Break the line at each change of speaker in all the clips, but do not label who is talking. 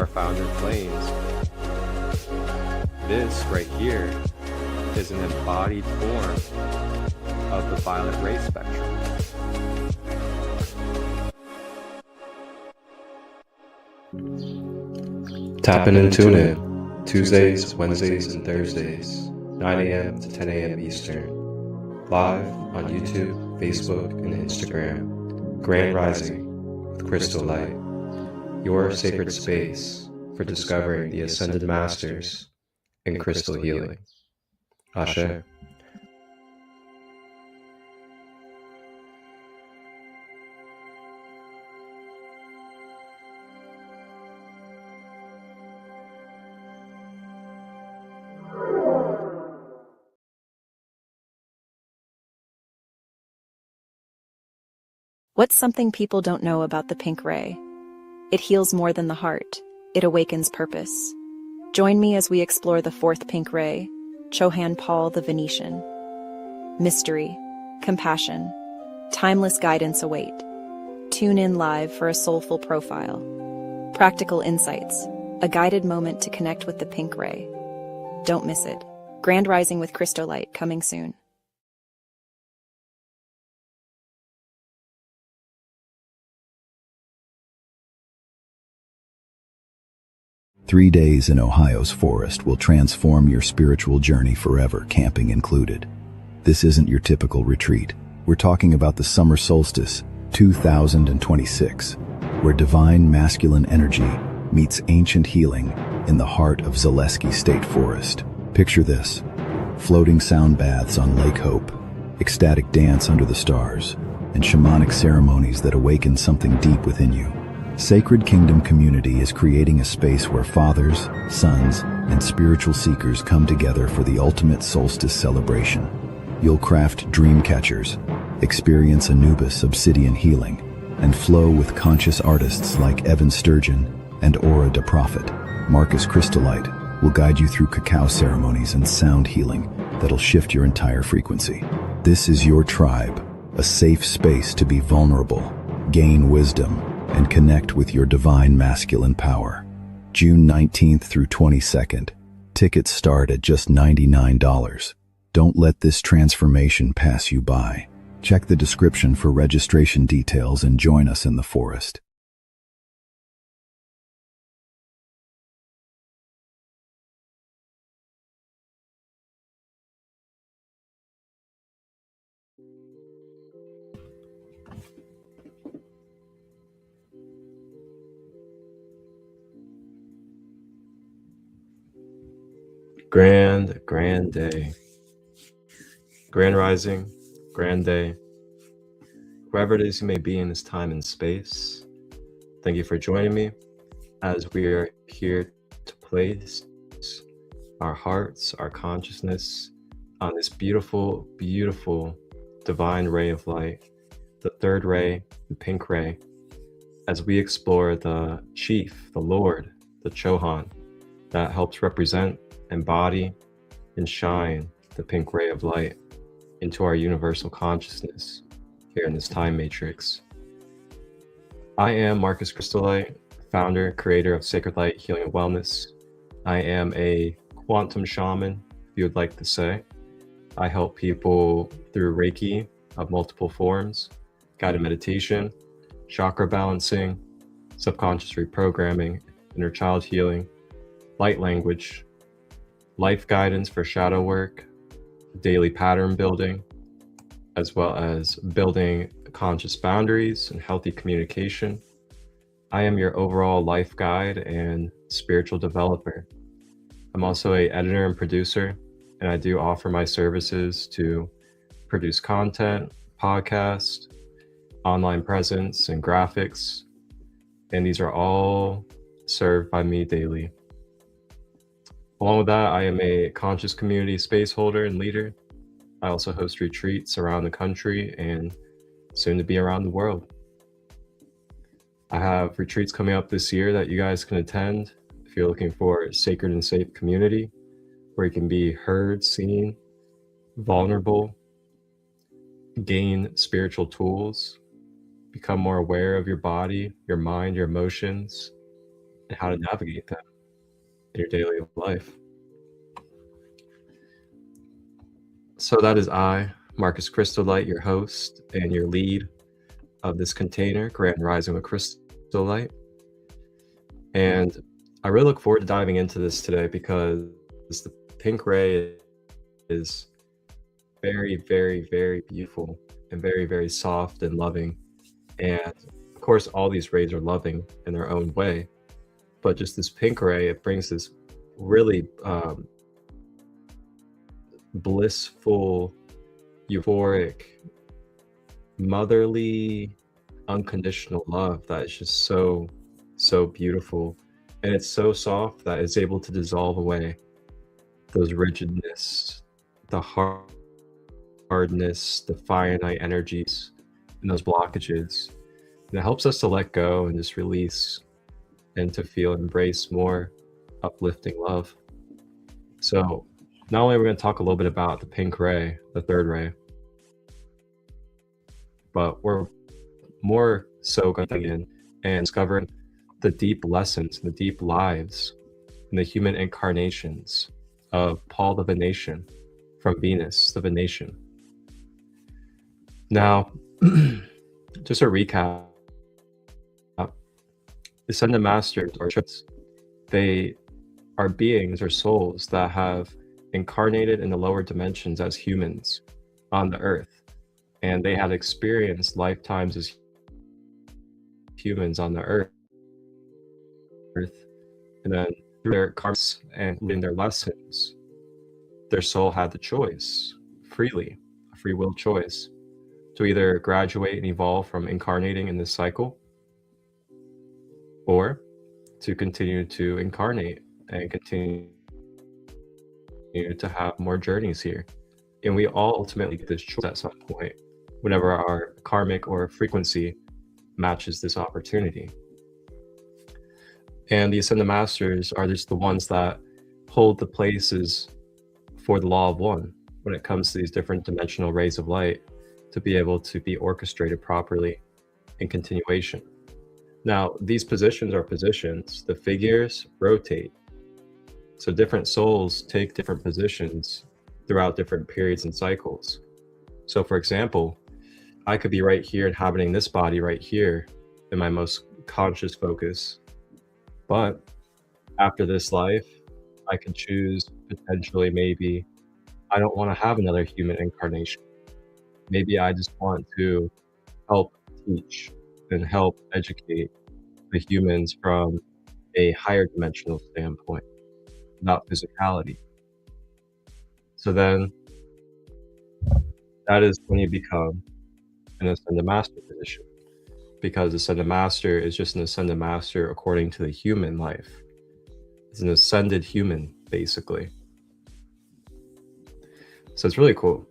our founder claims, this right here is an embodied form of the violet ray spectrum. Tap in and tune in Tuesdays, Wednesdays, and Thursdays, 9 a.m. to 10 a.m. Eastern, live on YouTube, Facebook, and Instagram. Grand Rising with ChristoLight, your sacred space for discovering the Ascended Masters in crystal healing. Ashe.
What's something people don't know about the pink ray? It heals more than the heart. It awakens purpose. Join me as we explore the fourth pink ray, Chohan Paul the Venetian. Mystery, compassion, timeless guidance await. Tune in live for a soulful profile. Practical insights, a guided moment to connect with the pink ray. Don't miss it. Grand Rising with ChristoLight coming soon.
Three days in Ohio's forest will transform your spiritual journey forever, camping included. This isn't your typical retreat. We're talking about the summer solstice, 2026, where divine masculine energy meets ancient healing in the heart of Zaleski State Forest. Picture this: floating sound baths on Lake Hope, ecstatic dance under the stars, and shamanic ceremonies that awaken something deep within you. Sacred Kingdom Community is creating a space where fathers, sons, and spiritual seekers come together for the ultimate solstice celebration. You'll craft dream catchers, experience Anubis obsidian healing, and flow with conscious artists like Evan Sturgeon and Aura de Prophet. Marcus ChristoLight will guide you through cacao ceremonies and sound healing that'll shift your entire frequency. This is your tribe, a safe space to be vulnerable, gain wisdom, and connect with your divine masculine power. June 19th through 22nd. Tickets start at just $99. Don't let this transformation pass you by. Check the description for registration details and join us in the forest.
Grand day. Grand rising, grand day. Wherever it is you may be in this time and space, thank you for joining me as we are here to place our hearts, our consciousness on this beautiful, beautiful divine ray of light, the third ray, the pink ray, as we explore the chief, the Lord, the Chohan, that helps represent, embody, and shine the pink ray of light into our universal consciousness here in this time matrix. I am Marcus ChristoLight, founder, creator of Sacred Light Healing and Wellness. I am a quantum shaman, if you would like to say. I help people through Reiki of multiple forms, guided meditation, chakra balancing, subconscious reprogramming, inner child healing, light language, life guidance for shadow work, daily pattern building, as well as building conscious boundaries and healthy communication. I am your overall life guide and spiritual developer. I'm also an editor and producer, and I do offer my services to produce content, podcast, online presence, and graphics. And these are all served by me daily. Along with that, I am a conscious community space holder and leader. I also host retreats around the country and soon to be around the world. I have retreats coming up this year that you guys can attend if you're looking for a sacred and safe community where you can be heard, seen, vulnerable, gain spiritual tools, become more aware of your body, your mind, your emotions, and how to navigate them in your daily life. So that is I, Marcus ChristoLight, your host and your lead of this container, Grand Rising with ChristoLight. And I really look forward to diving into this today because the pink ray is very, very, very beautiful and very, very soft and loving. And of course, all these rays are loving in their own way. But just this pink ray, it brings this really blissful, euphoric, motherly, unconditional love that is just so, so beautiful. And it's so soft that it's able to dissolve away those rigidness, the hardness, the finite energies, and those blockages. And it helps us to let go and just release and to feel embrace more uplifting love. So not only are we going to talk a little bit about the pink ray, the third ray, but we're more so going to dig in and discover the deep lessons, the deep lives, and the human incarnations of Paul the Venetian from Venus, the Venetian. Now, just a recap, Ascended Masters, or they are beings or souls that have incarnated in the lower dimensions as humans on the earth, and they had experienced lifetimes as humans on the earth, and then through their karmas and learning their lessons, their soul had the choice, freely, a free will choice, to either graduate and evolve from incarnating in this cycle, or to continue to incarnate and continue to have more journeys here. And we all ultimately get this choice at some point, whenever our karmic or frequency matches this opportunity. And the Ascended Masters are just the ones that hold the places for the law of one when it comes to these different dimensional rays of light to be able to be orchestrated properly in continuation. Now, these positions are positions. The figures rotate. So different souls take different positions throughout different periods and cycles. So for example, I could be right here inhabiting this body right here in my most conscious focus. But after this life, I can choose potentially, maybe I don't want to have another human incarnation. Maybe I just want to help teach and help educate the humans from a higher dimensional standpoint, not physicality. So then that is when you become an Ascended Master position, because Ascended Master is just an Ascended Master according to the human life. It's an ascended human, basically. So it's really cool.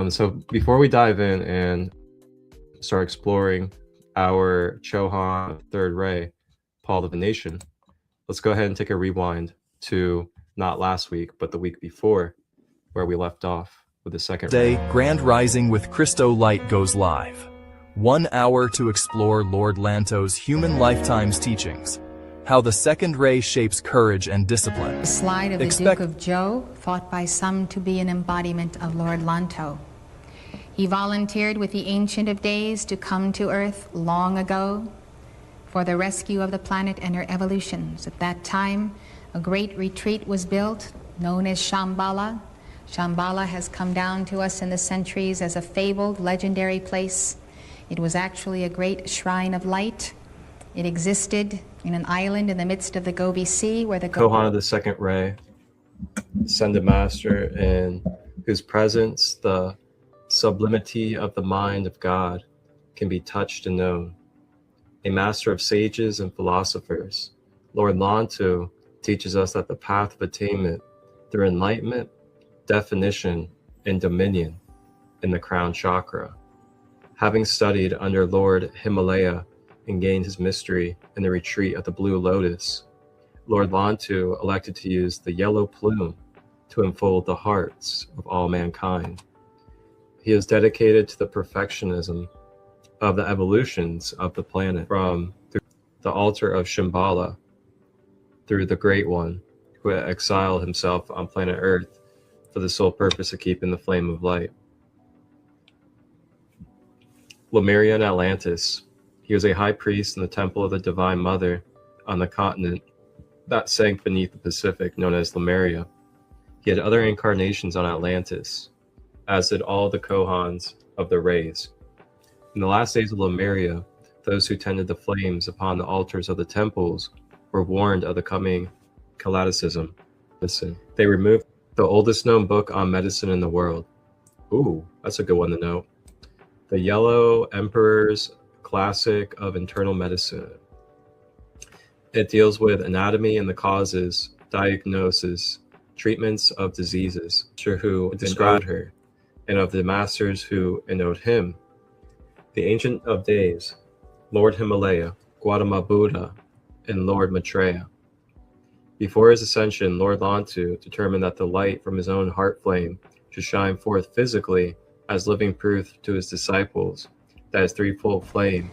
So before we dive in and start exploring our Chohan third ray, Paul the Venetian, let's go ahead and take a rewind to not last week, but the week before, where we left off with the second ray.
Today, Grand Rising with ChristoLight goes live. 1 hour to explore Lord Lanto's human lifetime's teachings. How the second ray shapes courage and discipline.
The slide of the Duke of Zhou, thought by some to be an embodiment of Lord Lanto. He volunteered with the Ancient of Days to come to Earth long ago for the rescue of the planet and her evolutions. At that time, a great retreat was built, known as Shambhala. Shambhala has come down to us in the centuries as a fabled, legendary place. It was actually a great shrine of light. It existed in an island in the midst of the Gobi Sea where the
Chohan of the second ray, Ascended Master, in whose presence the sublimity of the mind of God can be touched and known. A master of sages and philosophers, Lord Lanto teaches us that the path of attainment through enlightenment, definition, and dominion in the crown chakra. Having studied under Lord Himalaya and gained his mystery in the retreat of the Blue Lotus, Lord Lanto elected to use the yellow plume to enfold the hearts of all mankind. He is dedicated to the perfectionism of the evolutions of the planet from the altar of Shambhala through the Great One, who had exiled himself on planet Earth for the sole purpose of keeping the flame of light. Lemuria and Atlantis. He was a high priest in the temple of the Divine Mother on the continent that sank beneath the Pacific, known as Lemuria. He had other incarnations on Atlantis, as did all the Chohans of the rays. In the last days of Lemuria, those who tended the flames upon the altars of the temples were warned of the coming cataclysm. They removed the oldest known book on medicine in the world. Ooh, that's a good one to know. The Yellow Emperor's Classic of Internal Medicine. It deals with anatomy and the causes, diagnosis, treatments of diseases, who described her, and of the masters who ennobled him. The Ancient of Days, Lord Himalaya, Gautama Buddha, and Lord Maitreya. Before his ascension, Lord Lantu determined that the light from his own heart flame should shine forth physically as living proof to his disciples that his threefold flame.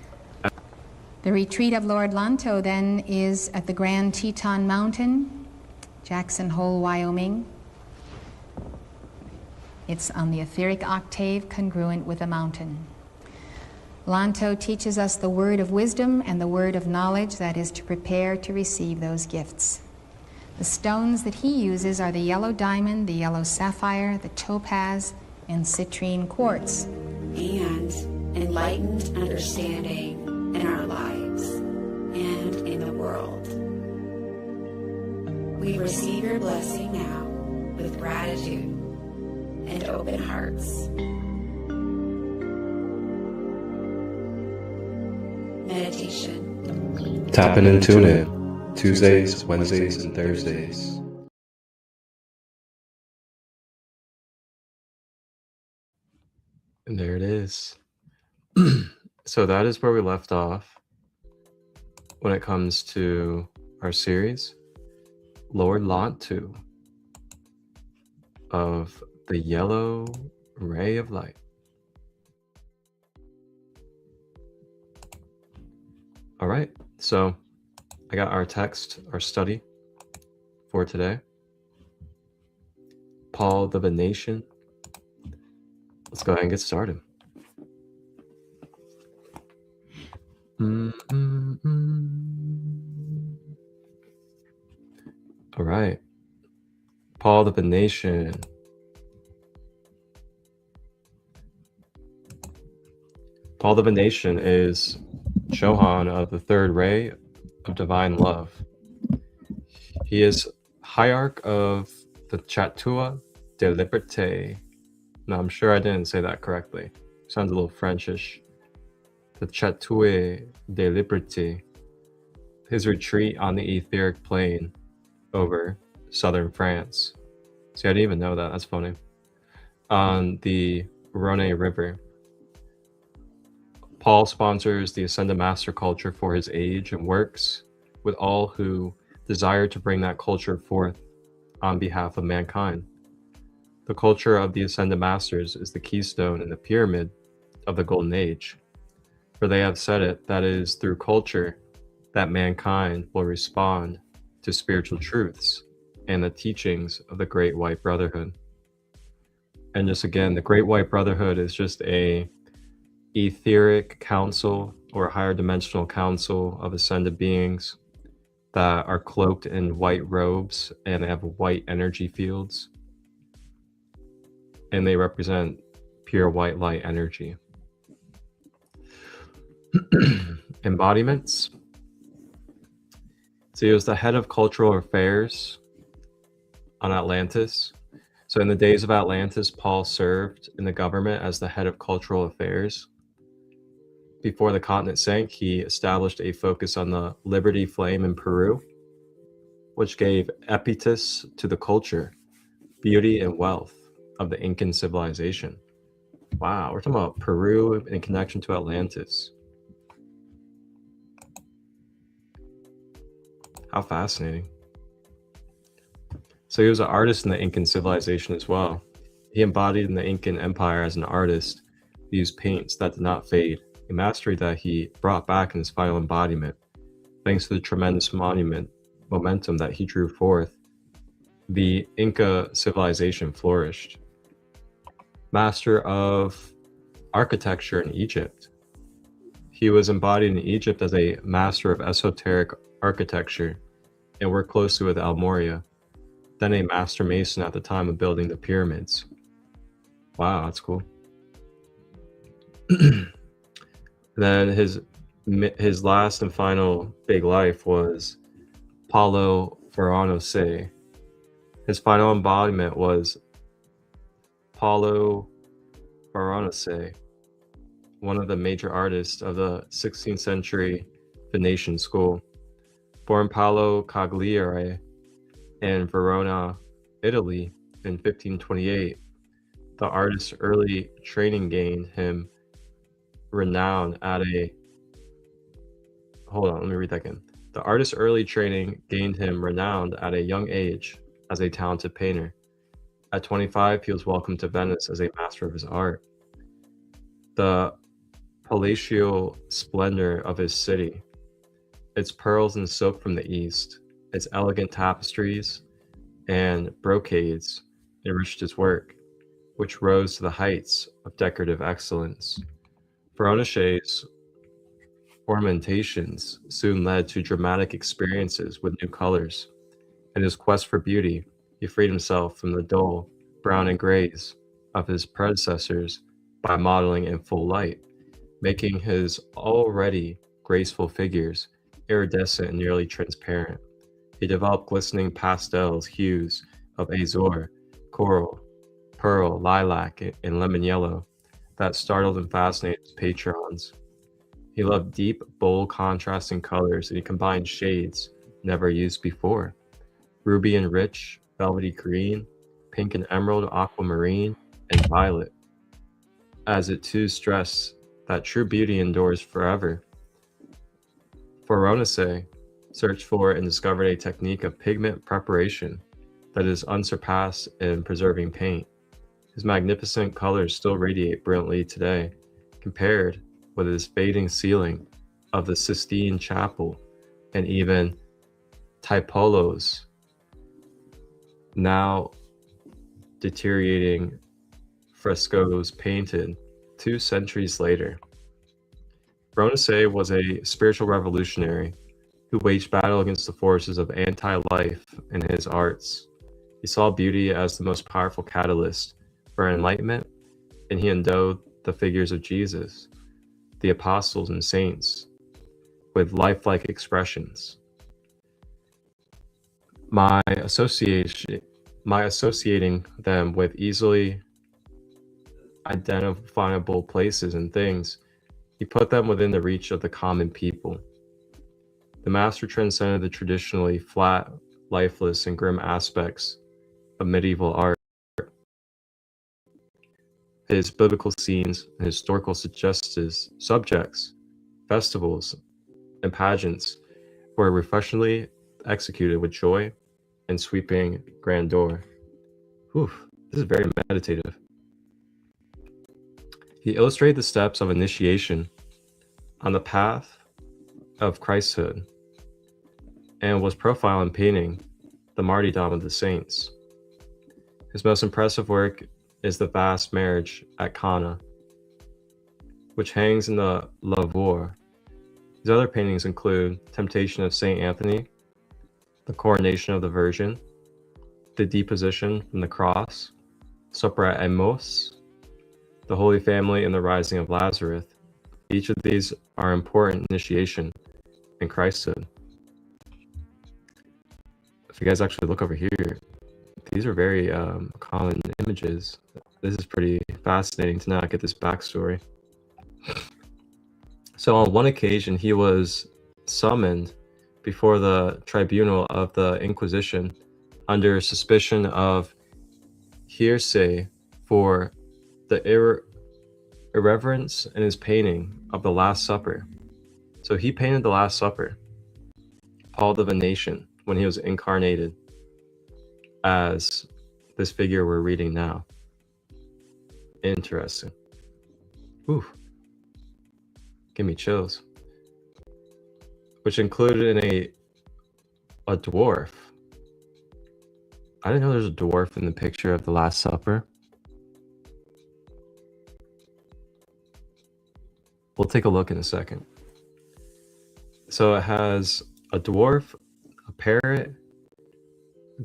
The retreat of Lord Lanto then is at the Grand Teton Mountain, Jackson Hole, Wyoming. It's on the etheric octave congruent with the mountain. Lanto teaches us the word of wisdom and the word of knowledge that is to prepare to receive those gifts. The stones that he uses are the yellow diamond, the yellow sapphire, the topaz, and citrine quartz.
And enlightened understanding in our lives and in the world. We receive your blessing now with gratitude and open hearts. Meditation.
Tap in and tune in, Tuesdays, Wednesdays, and Thursdays. And there it is. So that is where we left off when it comes to our series, Lord Lantu of the Yellow Ray of Light. All right, so I got our text, our study for today. Paul the Venetian. Let's go ahead and get started. All right. Paul the Venetian. Paul the Venetian is Chohan of the third ray of divine love. He is hierarch of the Chatua de Liberté. No, I'm sure I didn't say that correctly. Sounds a little Frenchish. The Chateau de Liberté, his retreat on the etheric plane over southern France. See, I didn't even know that. That's funny. On the Rhone River. Paul sponsors the Ascended Master culture for his age and works with all who desire to bring that culture forth on behalf of mankind. The culture of the Ascended Masters is the keystone in the pyramid of the Golden Age. For they have said it, that it is through culture that mankind will respond to spiritual truths and the teachings of the Great White Brotherhood. And just again, the Great White Brotherhood is just a etheric council or higher dimensional council of ascended beings that are cloaked in white robes and they have white energy fields. And they represent pure white light energy. Embodiments. So he was the head of cultural affairs on Atlantis. So in the days of Atlantis, Paul served in the government as the head of cultural affairs. Before the continent sank, he established a focus on the Liberty Flame in Peru, which gave impetus to the culture, beauty, and wealth of the Incan civilization. Wow, we're talking about Peru in connection to Atlantis. How fascinating. So he was an artist in the Incan civilization as well. He embodied in the Incan Empire as an artist. He used paints that did not fade, a mastery that he brought back in his final embodiment, thanks to the tremendous monument momentum that he drew forth, the Inca civilization flourished. Master of architecture in Egypt. He was embodied in Egypt as a master of esoteric architecture and worked closely with Almoria, then a master mason at the time of building the pyramids. Wow, that's cool. Then his last and final big life was Paulo Veronese. His final embodiment was Paulo Veronese, one of the major artists of the 16th century Venetian school. Born Paolo Cagliari in Verona, Italy in 1528, the artist's early training gained him renown at a hold on, let me read that again. The artist's early training gained him renowned at a young age as a talented painter. At 25, he was welcomed to Venice as a master of his art. The palatial splendor of his city, its pearls and silk from the east, its elegant tapestries and brocades enriched his work, which rose to the heights of decorative excellence. Veronese's ornamentations soon led to dramatic experiences with new colors. In his quest for beauty, he freed himself from the dull brown and grays of his predecessors by modeling in full light, making his already graceful figures iridescent and nearly transparent. He developed glistening pastels hues of azure, coral, pearl, lilac, and lemon yellow that startled and fascinated his patrons. He loved deep, bold, contrasting colors, and he combined shades never used before. Ruby and rich, velvety green, pink and emerald, aquamarine, and violet, as it too stressed that true beauty endures forever. Veronese searched for and discovered a technique of pigment preparation that is unsurpassed in preserving paint. His magnificent colors still radiate brilliantly today, compared with his fading ceiling of the Sistine Chapel and even Tiepolo's now deteriorating frescoes painted 2 centuries later. Veronese was a spiritual revolutionary who waged battle against the forces of anti-life in his arts. He saw beauty as the most powerful catalyst for enlightenment, and he endowed the figures of Jesus, the apostles and saints, with lifelike expressions. My associating them with easily identifiable places and things, he put them within the reach of the common people. The master transcended the traditionally flat, lifeless, and grim aspects of medieval art. His biblical scenes and historical subjects, festivals, and pageants were refreshingly executed with joy and sweeping grandeur. Whew, this is very meditative. He illustrated the steps of initiation on the path of Christhood and was profile in painting the martyrdom of the saints. His most impressive work is the vast marriage at Cana, which hangs in the Louvre. His other paintings include Temptation of Saint Anthony, the Coronation of the Virgin, the Deposition from the Cross, Supper at Emmaus, the Holy Family, and the Rising of Lazarus. Each of these are important initiation in Christhood. If you guys actually look over here, these are very common images. This is pretty fascinating to now get this backstory. So on one occasion, he was summoned before the tribunal of the Inquisition under suspicion of heresy for the irreverence in his painting of the Last Supper. So he painted the Last Supper, Paul the Venetian, when he was incarnated as this figure we're reading now. Interesting. Ooh, give me chills. Which included in a A dwarf. I didn't know there's a dwarf in the picture of the Last Supper. We'll take a look in a second. So it has a dwarf, a parrot,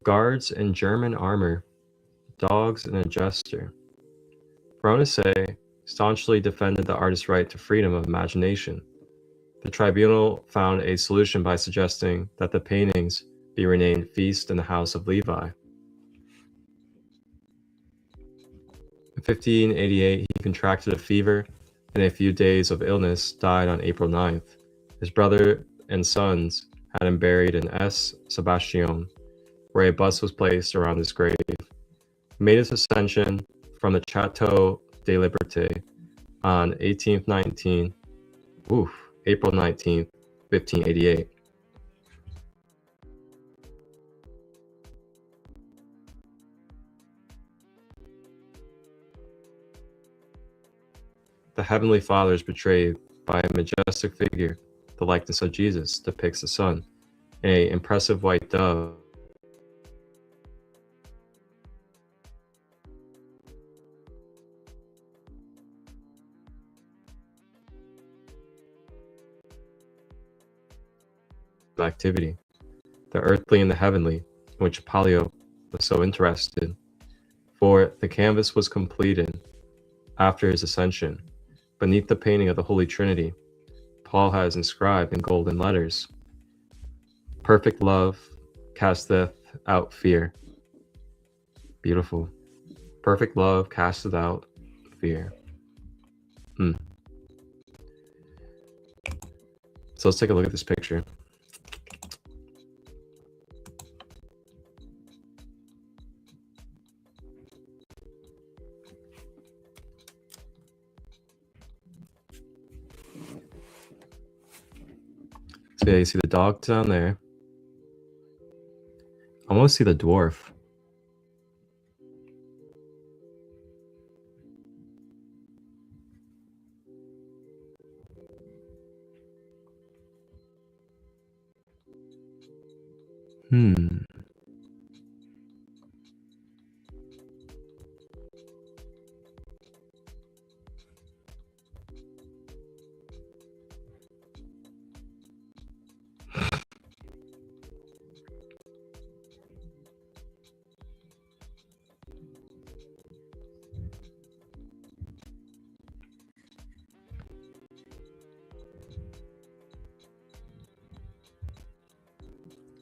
guards in German armor, dogs, and a jester. Veronese staunchly defended the artist's right to freedom of imagination. The tribunal found a solution by suggesting that the paintings be renamed Feast in the House of Levi. In 1588, he contracted a fever and a few days of illness died on April 9th. His brother and sons had him buried in S. Sebastian, where a bust was placed around his grave. He made his ascension from the Chateau de Liberté on April 19th, 1588. The Heavenly Father is portrayed by a majestic figure. The likeness of Jesus depicts the sun, an impressive white dove. Activity, the earthly and the heavenly, in which Palio was so interested, for the canvas was completed after his ascension. Beneath the painting of the Holy Trinity, Paul has inscribed in golden letters, "Perfect love casteth out fear." Beautiful. Perfect love casteth out fear. So let's take a look at this picture. So yeah, you see the dog down there. I want to see the dwarf.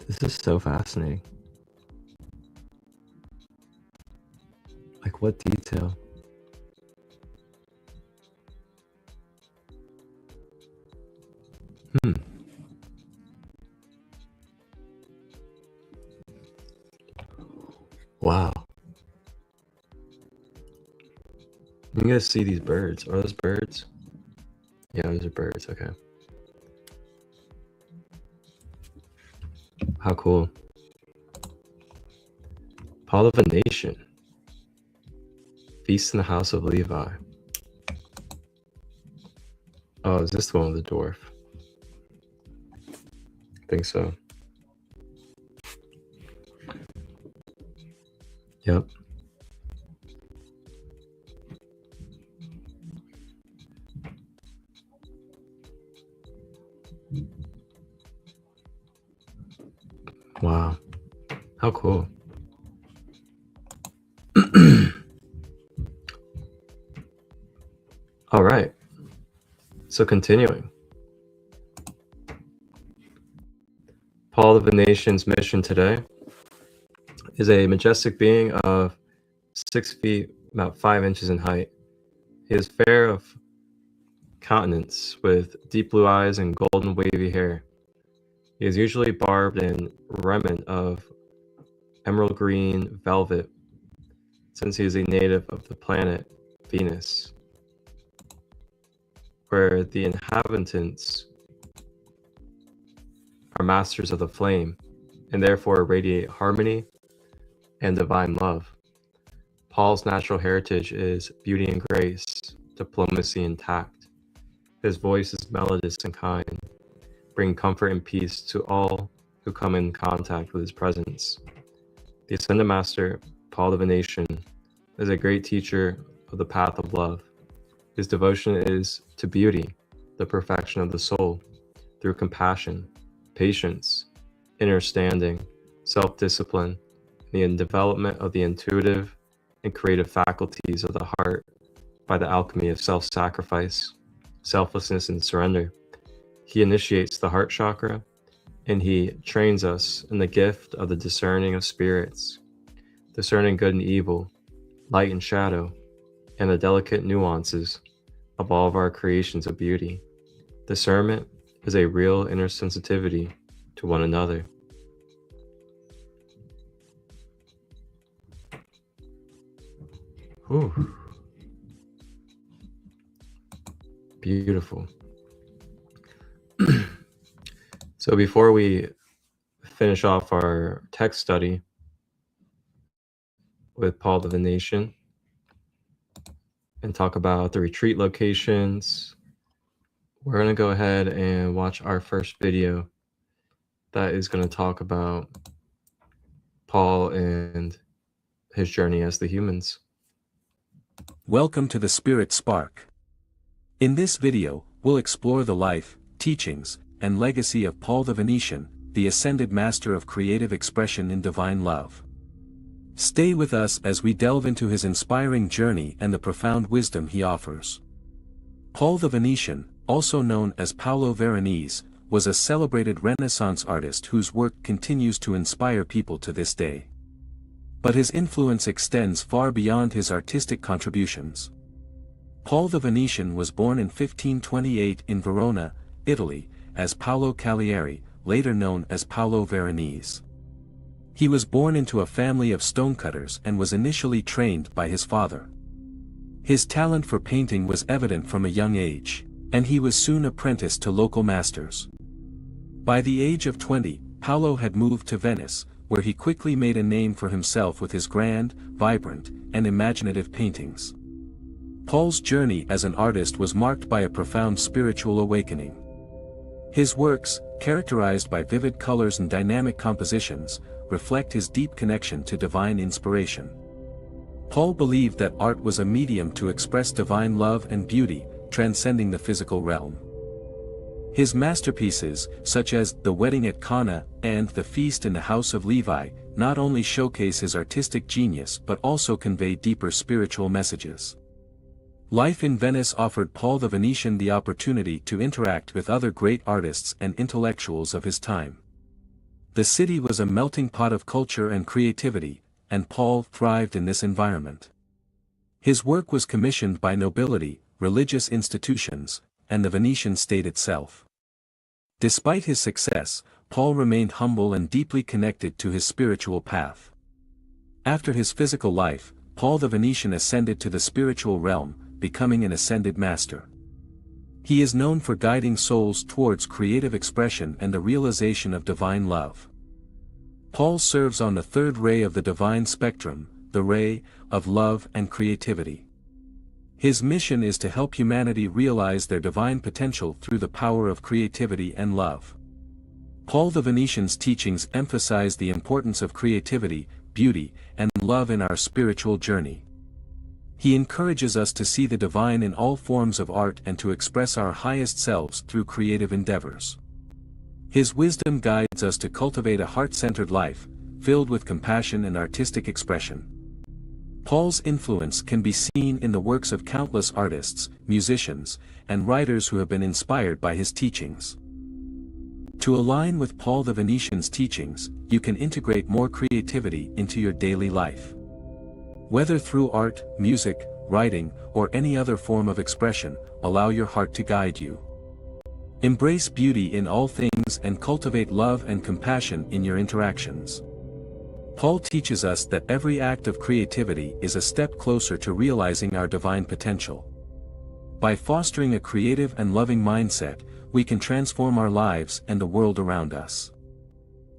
This is so fascinating. Like, what detail? Wow. You can see these birds. Are those birds? Yeah, those are birds. Okay. How cool. Paul of Venetian. Feast in the House of Levi. Oh, is this the one with the dwarf? I think so. Yep. Wow. How cool. All right. So continuing. Paul the Venetian's mission today is a majestic being of 6 feet, about 5 inches in height. He is fair of countenance with deep blue eyes and golden wavy hair. He is usually barbed in raiment of emerald green velvet, since he is a native of the planet Venus, where the inhabitants are masters of the flame and therefore radiate harmony and divine love. Paul's natural heritage is beauty and grace, diplomacy and tact. His voice is melodious and kind, bringing comfort and peace to all who come in contact with his presence. The Ascended Master, Paul the Venetian, is a great teacher of the path of love. His devotion is to beauty, the perfection of the soul, through compassion, patience, understanding, self-discipline, and the development of the intuitive and creative faculties of the heart by the alchemy of self-sacrifice, selflessness, and surrender. He initiates the heart chakra, and he trains us in the gift of the discerning of spirits, discerning good and evil, light and shadow, and the delicate nuances of all of our creations of beauty. Discernment is a real inner sensitivity to one another. Whew. Beautiful. So before we finish off our text study with Paul the Venetian and talk about the retreat locations, we're going to go ahead and watch our first video that is going to talk about Paul and his journey as the humans.
Welcome to the Spirit Spark. In this video, we'll explore the life, teachings, and legacy of Paul the Venetian, the Ascended Master of creative expression in divine love. Stay with us as we delve into his inspiring journey and the profound wisdom he offers. Paul the Venetian, also known as Paolo Veronese, was a celebrated Renaissance artist whose work continues to inspire people to this day. But his influence extends far beyond his artistic contributions. Paul the Venetian was born in 1528 in Verona, Italy, as Paolo Calieri, later known as Paolo Veronese. He was born into a family of stonecutters and was initially trained by his father. His talent for painting was evident from a young age, and he was soon apprenticed to local masters. By the age of 20, Paolo had moved to Venice, where he quickly made a name for himself with his grand, vibrant, and imaginative paintings. Paul's journey as an artist was marked by a profound spiritual awakening. His works, characterized by vivid colors and dynamic compositions, reflect his deep connection to divine inspiration. Paul believed that art was a medium to express divine love and beauty, transcending the physical realm. His masterpieces, such as The Wedding at Cana and The Feast in the House of Levi, not only showcase his artistic genius but also convey deeper spiritual messages. Life in Venice offered Paul the Venetian the opportunity to interact with other great artists and intellectuals of his time. The city was a melting pot of culture and creativity, and Paul thrived in this environment. His work was commissioned by nobility, religious institutions, and the Venetian state itself. Despite his success, Paul remained humble and deeply connected to his spiritual path. After his physical life, Paul the Venetian ascended to the spiritual realm, becoming an ascended master. He is known for guiding souls towards creative expression and the realization of divine love. Paul serves on the third ray of the divine spectrum, the ray of love and creativity. His mission is to help humanity realize their divine potential through the power of creativity and love. Paul the Venetian's teachings emphasize the importance of creativity, beauty, and love in our spiritual journey. He encourages us to see the divine in all forms of art and to express our highest selves through creative endeavors. His wisdom guides us to cultivate a heart-centered life, filled with compassion and artistic expression. Paul's influence can be seen in the works of countless artists, musicians, and writers who have been inspired by his teachings. To align with Paul the Venetian's teachings, you can integrate more creativity into your daily life. Whether through art, music, writing, or any other form of expression, allow your heart to guide you. Embrace beauty in all things and cultivate love and compassion in your interactions. Paul teaches us that every act of creativity is a step closer to realizing our divine potential. By fostering a creative and loving mindset, we can transform our lives and the world around us.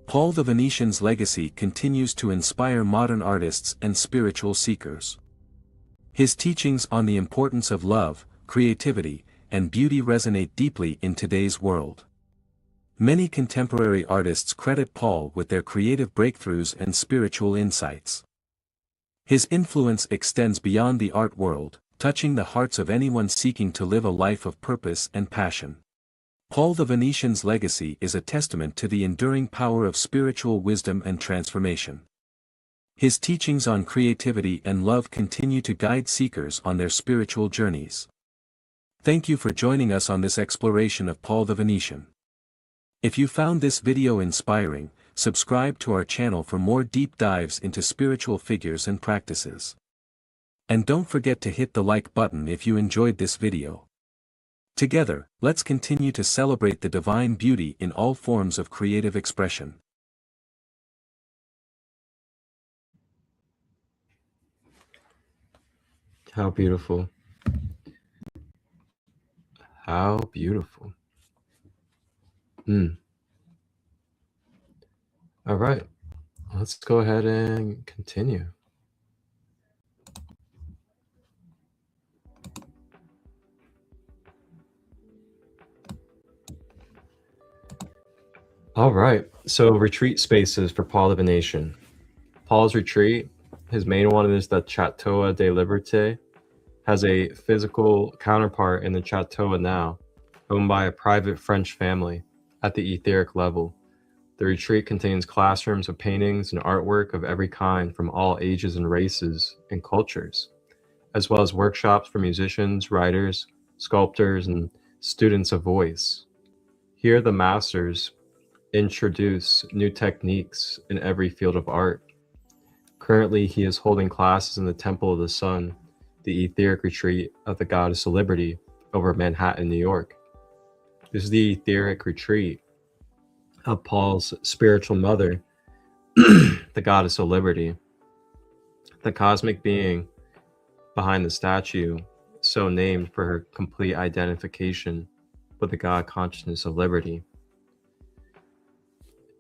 Paul the Venetian's legacy continues to inspire modern artists and spiritual seekers. His teachings on the importance of love, creativity, and beauty resonate deeply in today's world. Many contemporary artists credit Paul with their creative breakthroughs and spiritual insights. His influence extends beyond the art world, touching the hearts of anyone seeking to live a life of purpose and passion. Paul the Venetian's legacy is a testament to the enduring power of spiritual wisdom and transformation. His teachings on creativity and love continue to guide seekers on their spiritual journeys. Thank you for joining us on this exploration of Paul the Venetian. If you found this video inspiring, subscribe to our channel for more deep dives into spiritual figures and practices. And don't forget to hit the like button if you enjoyed this video. Together, let's continue to celebrate the divine beauty in all forms of creative expression.
How beautiful. How beautiful. All right, let's go ahead and continue. All right, so retreat spaces for Paul the Venetian. Paul's retreat, his main one is the Chateau de Liberté, has a physical counterpart in the Chateau now, owned by a private French family at the etheric level. The retreat contains classrooms of paintings and artwork of every kind from all ages and races and cultures, as well as workshops for musicians, writers, sculptors, and students of voice. Here the masters introduce new techniques in every field of art. Currently, he is holding classes in the Temple of the Sun, the etheric retreat of the Goddess of Liberty over Manhattan, New York. This is the etheric retreat of Paul's spiritual mother, the Goddess of Liberty, the cosmic being behind the statue, so named for her complete identification with the God consciousness of liberty.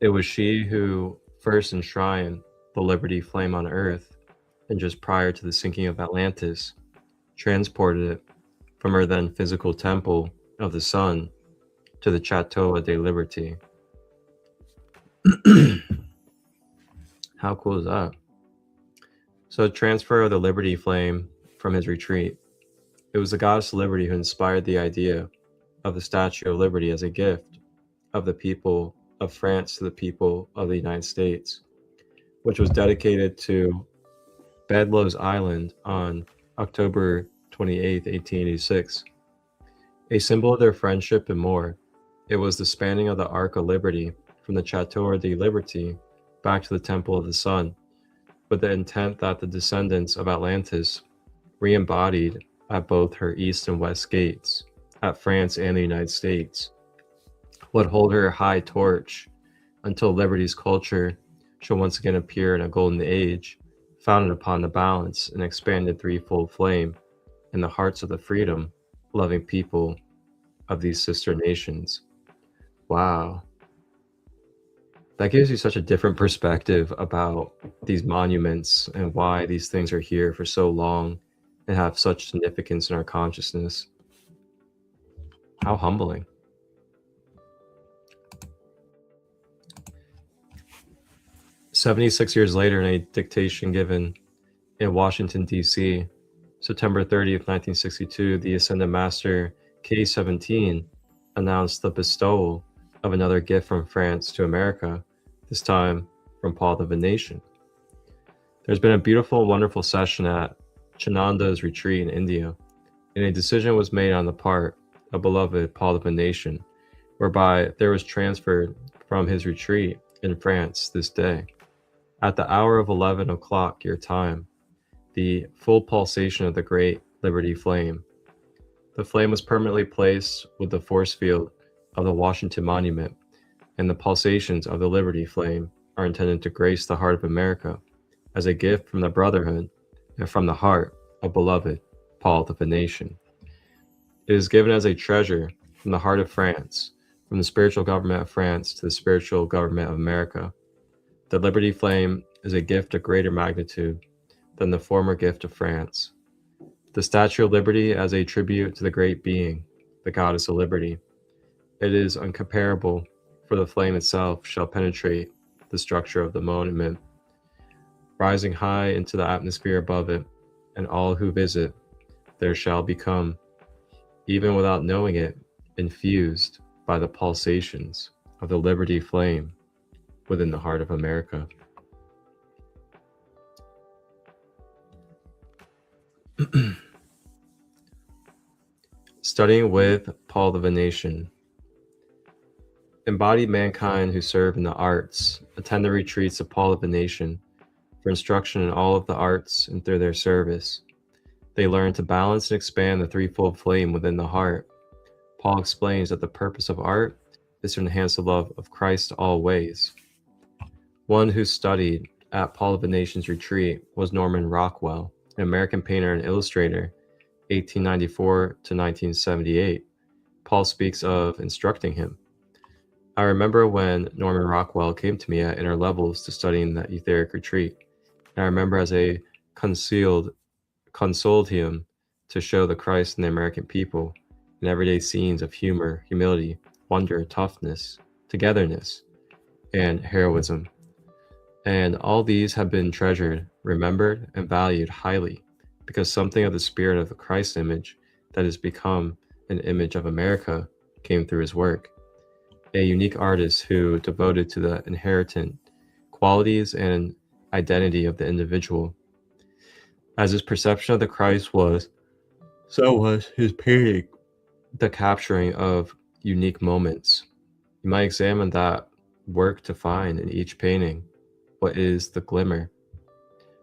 It was she who first enshrined the liberty flame on earth, and just prior to the sinking of Atlantis, transported it from her then physical temple of the sun to the Chateau de Liberté. How cool is that? So transfer of the liberty flame from his retreat. It was the Goddess of Liberty who inspired the idea of the Statue of Liberty as a gift of the people of France to the people of the United States, which was dedicated to Bedloes Island on October 28, 1886. A symbol of their friendship and more, it was the spanning of the Ark of Liberty from the Chateau de Liberté back to the Temple of the Sun, with the intent that the descendants of Atlantis, re-embodied at both her east and west gates, at France and the United States, would hold her high torch until liberty's culture shall once again appear in a golden age, founded upon the balance and expanded threefold flame in the hearts of the freedom-loving people of these sister nations. Wow. That gives you such a different perspective about these monuments and why these things are here for so long and have such significance in our consciousness. How humbling. "76 years later, in a dictation given in Washington, D.C., September 30th, 1962, the Ascended Master K-17 announced the bestowal of another gift from France to America, this time from Paul the Venetian. There's been a beautiful and wonderful session at Chananda's retreat in India, and a decision was made on the part of beloved Paul the Venetian, whereby there was transferred from his retreat in France this day, at the hour of 11 o'clock your time, the full pulsation of the great Liberty Flame. The flame was permanently placed with the force field of the Washington Monument, and the pulsations of the Liberty Flame are intended to grace the heart of America as a gift from the Brotherhood and from the heart of beloved Paul the Venetian. It is given as a treasure from the heart of France, from the spiritual government of France to the spiritual government of America. The Liberty Flame is a gift of greater magnitude than the former gift of France. The Statue of Liberty as a tribute to the great being, the Goddess of Liberty. It is incomparable for the flame itself shall penetrate the structure of the monument, rising high into the atmosphere above it, and all who visit there shall become, even without knowing it, infused by the pulsations of the liberty flame within the heart of America. Studying with Paul the Venetian. Embodied mankind who serve in the arts attend the retreats of Paul the Venetian for instruction in all of the arts, and through their service, they learn to balance and expand the threefold flame within the heart. Paul explains that the purpose of art is to enhance the love of Christ all ways. One who studied at Paul the Venetian's retreat was Norman Rockwell, an American painter and illustrator, 1894 to 1978. Paul speaks of instructing him. I remember when Norman Rockwell came to me at inner levels to study in that etheric retreat. And I remember as I consoled him to show the Christ in the American people in everyday scenes of humor, humility, wonder, toughness, togetherness, and heroism. And all these have been treasured, remembered, and valued highly, because something of the spirit of the Christ image that has become an image of America came through his work. A unique artist who devoted to the inherent qualities and identity of the individual. As his perception of the Christ was, so was his painting, the capturing of unique moments. You might examine that work to find in each painting what is the glimmer,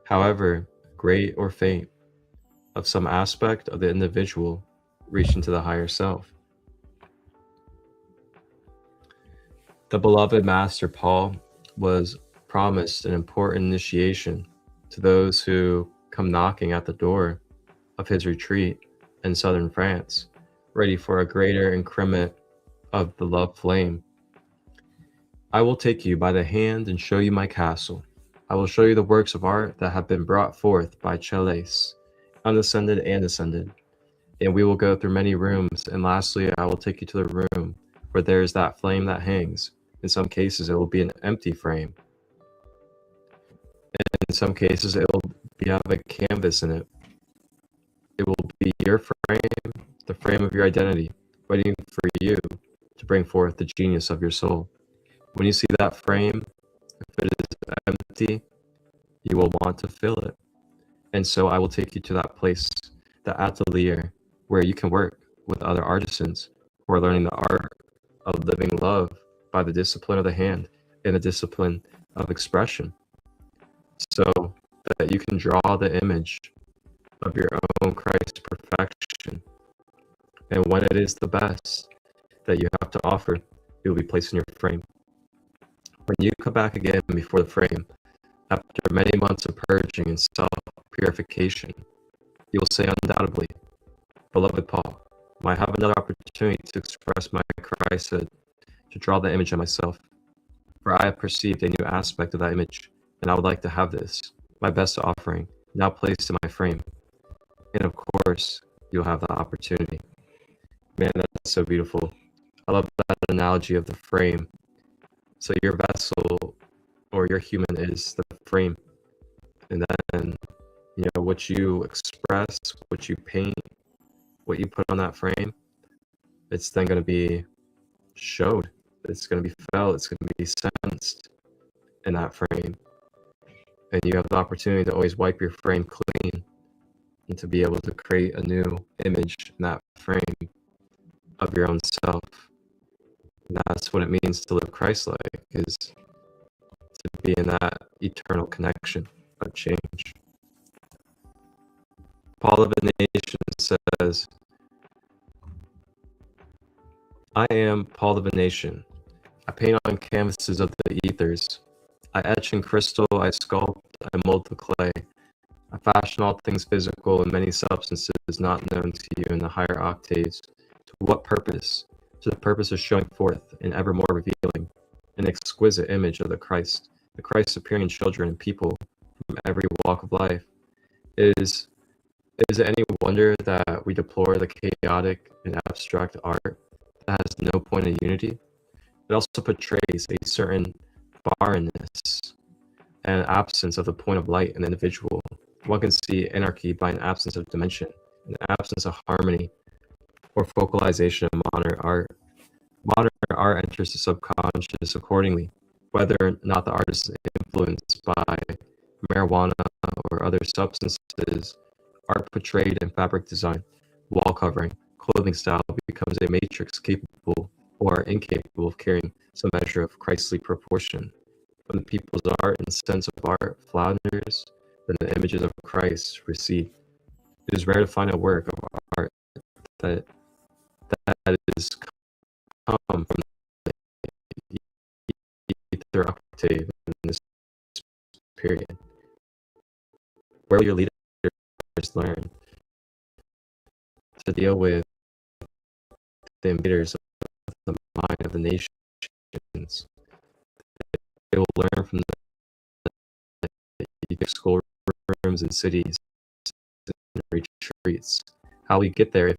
however great or faint, of some aspect of the individual reaching to the higher self. The beloved Master Paul was promised an important initiation to those who come knocking at the door of his retreat in southern France, ready for a greater increment of the love flame. I will take you by the hand and show you my castle. I will show you the works of art that have been brought forth by Chalice, unascended and ascended, and we will go through many rooms, and lastly I will take you to the room where there is that flame that hangs. In some cases it will be an empty frame. In some cases it will have a canvas in it. It will be your frame, the frame of your identity, waiting for you to bring forth the genius of your soul. When you see that frame, if it is empty, you will want to fill it. And so I will take you to that place, the atelier, where you can work with other artisans who are learning the art of living love by the discipline of the hand and the discipline of expression, so that you can draw the image of your own Christ perfection. And when it is the best that you have to offer, it will be placed in your frame. When you come back again before the frame, after many months of purging and self-purification, you will say undoubtedly, Beloved Paul, I have another opportunity to express my Christhood, to draw the image of myself, for I have perceived a new aspect of that image, and I would like to have this, my best offering, now placed in my frame. And of course, you'll have the opportunity. Man, that's so beautiful. I love that analogy of the frame. So your vessel or your human is the frame. And then, what you express, what you paint, what you put on that frame, it's then going to be showed. It's going to be felt. It's going to be sensed in that frame. And you have the opportunity to always wipe your frame clean and to be able to create a new image in that frame of your own self. And that's what it means to live Christ-like, is to be in that eternal connection of change. Paul the Venetian says, I am Paul the Venetian. I paint on canvases of the ethers. I etch in crystal, I sculpt, I mold the clay. I fashion all things physical and many substances not known to you in the higher octaves. To what purpose? To the purpose of showing forth and ever more revealing an exquisite image of the Christ appearing in children and people from every walk of life. Is it any wonder that we deplore the chaotic and abstract art that has no point of unity? It also portrays a certain barrenness and absence of the point of light in the individual. One can see anarchy by an absence of dimension, an absence of harmony, or focalization of modern art. Modern art enters the subconscious accordingly, whether or not the artist is influenced by marijuana or other substances. Art portrayed in fabric design, wall covering, clothing style becomes a matrix capable or incapable of carrying some measure of Christly proportion. When the people's art and sense of art flounders, then the images of Christ recede. It is rare to find a work of art that is come from the ether octave in this period. Where will your leaders learn to deal with the invaders of the mind of the nations? They will learn from the schoolrooms and cities and retreats. How we get there if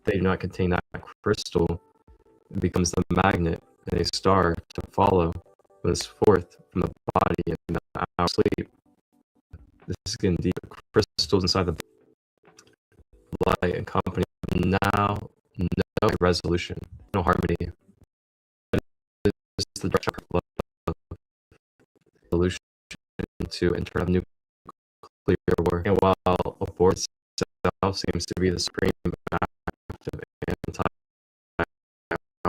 they do not contain that crystal, it becomes the magnet and a star to follow when it's forth from the body in the hour of sleep. This is indeed the crystals inside the light and company now no resolution, no harmony. It is the direct of solution to internal nuclear war. And while abortion itself seems to be the supreme act of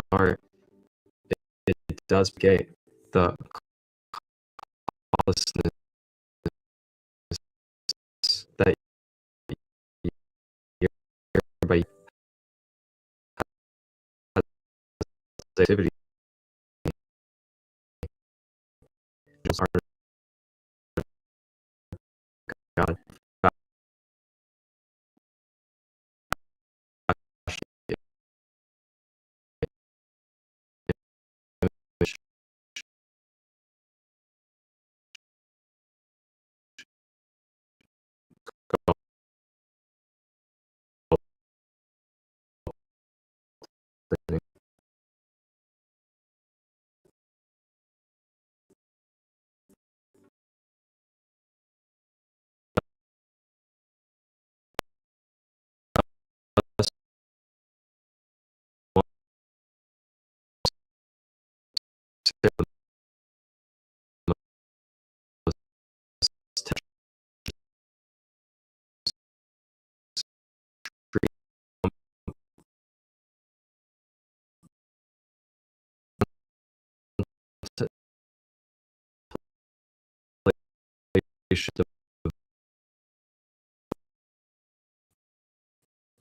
anti-art, it does negate the lawlessness that everybody has activity. God,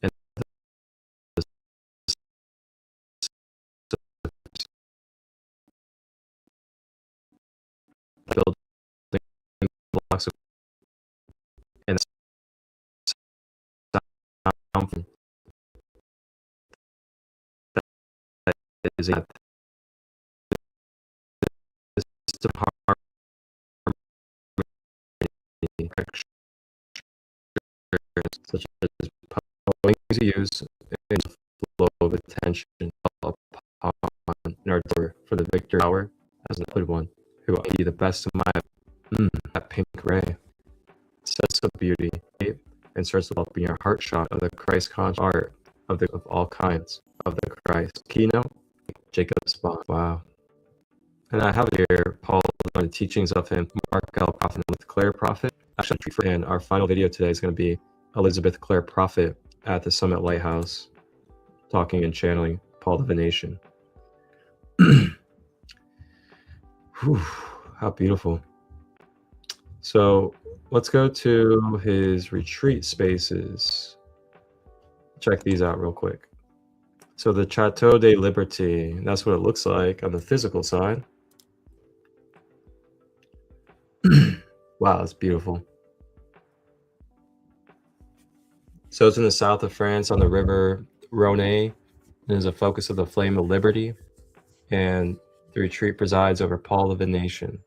and the building blocks of and sound that is a system harmony such as pulling to use in flow of attention upon in our door for the victor hour as an upward one who will be the best of my that pink ray sense of beauty and starts developing your heart shot of the Christ conscious art of all kinds of the Christ keynote Jacob's Bond. Wow. And I have here Paul on the teachings of him, Mark L. Prophet and Claire Prophet. Actually, and our final video today is going to be Elizabeth Claire Prophet at the Summit Lighthouse, talking and channeling Paul the Venetian. Whew, how beautiful. So let's go to his retreat spaces. Check these out real quick. So the Chateau de Liberté, that's what it looks like on the physical side. Wow, that's beautiful. So it's in the south of France on the river Rhone. It is a focus of the flame of liberty, and the retreat presides over Paul the Venetian.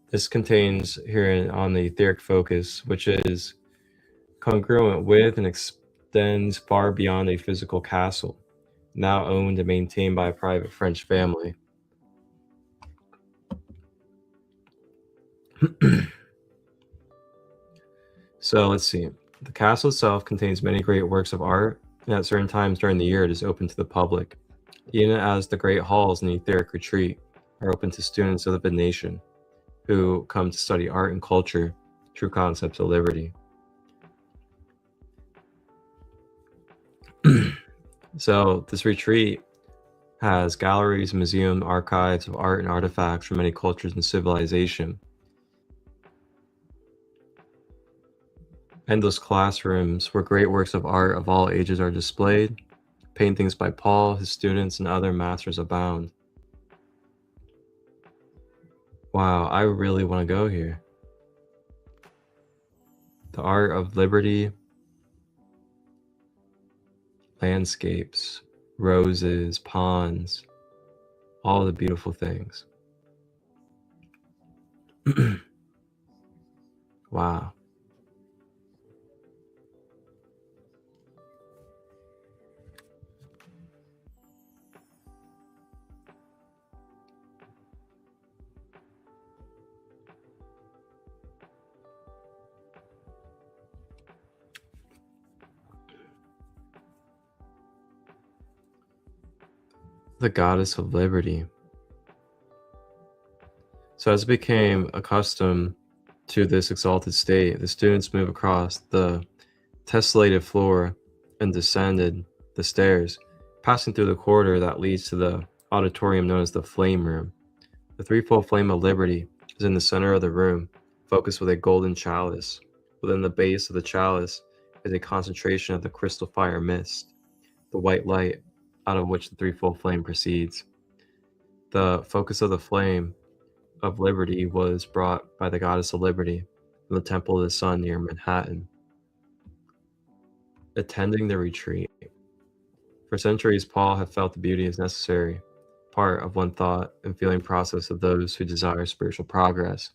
This contains here on the etheric focus, which is congruent with and extends far beyond a physical castle. now owned and maintained by a private French family. So let's see. The castle itself contains many great works of art, and at certain times during the year it is open to the public, even as the great halls in the etheric retreat are open to students of the Venetian who come to study art and culture, true concepts of liberty. So this retreat has galleries, museum, archives of art and artifacts from many cultures and civilization. Endless classrooms where great works of art of all ages are displayed. Paintings by Paul, his students, and other masters abound. Wow, I really want to go here. The art of liberty, landscapes, roses, ponds, all the beautiful things. Wow. The goddess of liberty. So as it became accustomed to this exalted state, the students moved across the tessellated floor and descended the stairs, passing through the corridor that leads to the auditorium known as the Flame Room. The threefold flame of liberty is in the center of the room, focused with a golden chalice. Within the base of the chalice is a concentration of the crystal fire mist, the white light out of which the threefold flame proceeds. The focus of the flame of liberty was brought by the goddess of liberty from the Temple of the Sun near Manhattan. Attending the retreat. For centuries, Paul had felt the beauty is necessary, part of one thought and feeling process of those who desire spiritual progress,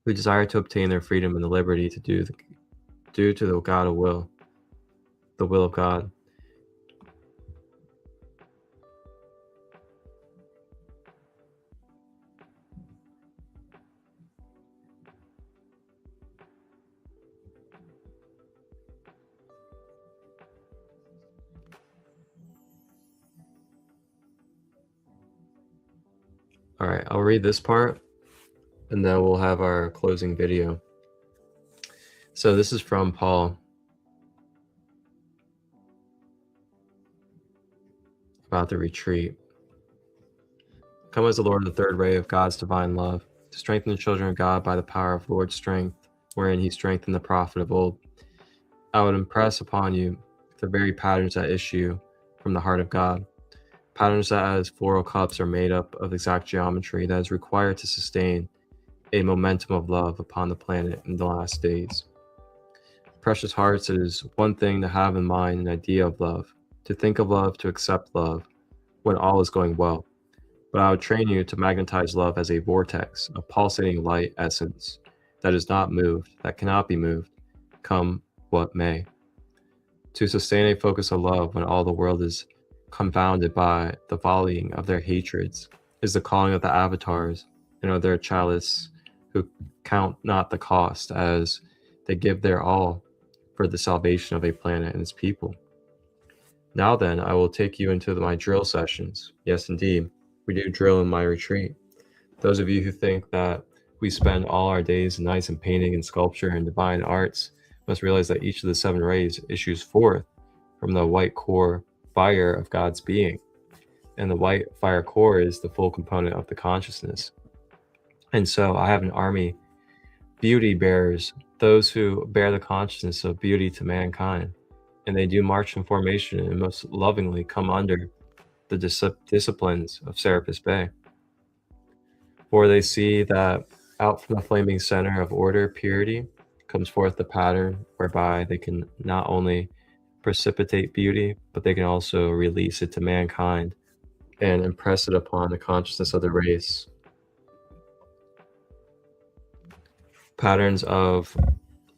who desire to obtain their freedom and the liberty to do to the God of will, the will of God. All right, I'll read this part and then we'll have our closing video. So this is from Paul about the retreat. Come as the Lord of the third ray of God's divine love, to strengthen the children of God by the power of Lord's strength, wherein he strengthened the prophet of old. I would impress upon you the very patterns that issue from the heart of God. Patterns that as floral cups are made up of exact geometry that is required to sustain a momentum of love upon the planet in the last days. Precious hearts, it is one thing to have in mind an idea of love, to think of love, to accept love when all is going well. But I would train you to magnetize love as a vortex, a pulsating light essence that is not moved, that cannot be moved, come what may. To sustain a focus of love when all the world is confounded by the volleying of their hatreds is the calling of the avatars and of their chalice who count not the cost as they give their all for the salvation of a planet and its people. Now then, I will take you into my drill sessions. Yes, indeed, we do drill in my retreat. Those of you who think that we spend all our days and nights in painting and sculpture and divine arts must realize that each of the 7 rays issues forth from the white core fire of God's being. And the white fire core is the full component of the consciousness. And so I have an army, beauty bearers, those who bear the consciousness of beauty to mankind. And they do march in formation and most lovingly come under the disciplines of Serapis Bey. For they see that out from the flaming center of order, purity, comes forth the pattern whereby they can not only precipitate beauty, but they can also release it to mankind and impress it upon the consciousness of the race. Patterns of